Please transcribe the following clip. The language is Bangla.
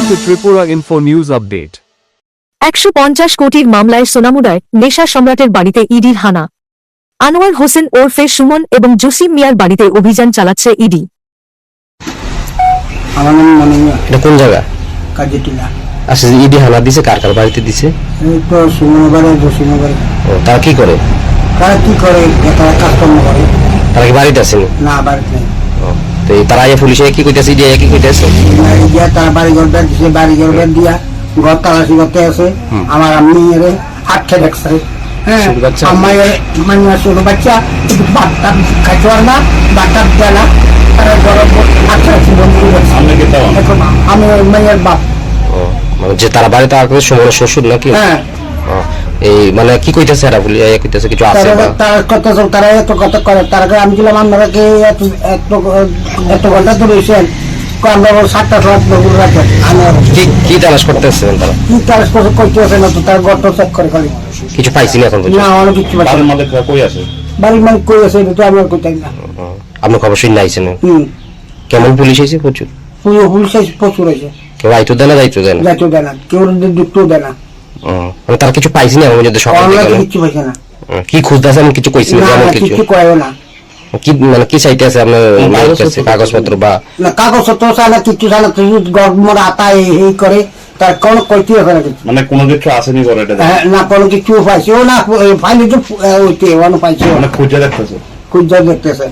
to Tripura Info News Update. 150 কোটির মামলায় সোনামুড়ায় নেশা সম্রাটের বাড়িতে ইডির হানা। আনোয়ার হোসেন ওরফে সুমন এবং জসিম মিয়ার বাড়িতে অভিযান চালাচ্ছে ইডি। আমার নাম মনিয়া। এটা কোন জায়গা? কাজীটিলা। আচ্ছা, ইডি হানা দিছে কার কার বাড়িতে দিছে? এই তো সুমনের বাড়ি, জসিমের বাড়ি। ও, তারা কি করে? তারা কি করে? তারা কাজকর্ম করে। তারা কি বাড়িতে আছে না, বাড়িতে নেই। তো তারা আইয়া পুলিশে কি কইতাছে, ইডি কি কইতাছে? তারা বাড়ি ঘর বের দিছে, বাড়ি ঘর বের দিয়া ঘর তালাশি করতে আছে। আমার আম্মি এরে আটকে দেখছে। হ্যাঁ, আমার মানে ছোট বাচ্চা বাচ্চা খাইতে পারে না, বাচ্চা দেয় না, তারা গরম আটকে রাখছি বন্ধু। আমি মেয়ের বাপ। মানে যে তারা বাড়িতে আসবে সুমনের শ্বশুর নাকি? হ্যাঁ। এই মানে কি কইতাছে এরা? পুলিশ কইতাছে কিছু আছে? তারা এত কথা করে। তারা আমি বললাম আপনারা কি এত ঘন্টা ধরে এসেছেন? আমরা 7টা রাত বগুড় রাখে। কি তালাশ করতেছে তারা? কি তালাশ করতেছে না তো, তারা গর্ত চেক করে খালি। কিছু পাইছি না এখন পর্যন্ত? না, অনেক কিছু পাইছি। বাড়ির মালিক কই আছে এটা তো আমি আর কইতাই না। আপনি খবর শুনে আইছেন? কেমন পুলিশ আইছে? প্রচুর পুলিশ প্রচুর আছে। কেউ আইতো দেয় না, দায়িত্ব দেয় না? দায়িত্ব দেয় না, কেউ দুটো দেয় না। মানে তারা কিছু পাইছি না এখন পর্যন্ত? সকাল থেকে কিছু পাইছে না। কি খুঁজতেছে? আমি কিছু কইছি না, যেমন কিছু কয়ও না। কি মানে কি চাইতে আছে আপনার কাছে? কাগজপত্র বা না, কাগজপত্র চায় না, কিছু চায় না। তুই গড়মড় আতা এই করে, তার কোনো কইতে হবে না কিছু। মানে কোনো কিছু আসেনি করে এটা? না, কোনো কিছু পাইছেও না, পাইলে তো পাইছে, পাইছে মানে খুঁজে দেখতেছে। খুঁজে দেখতেছে।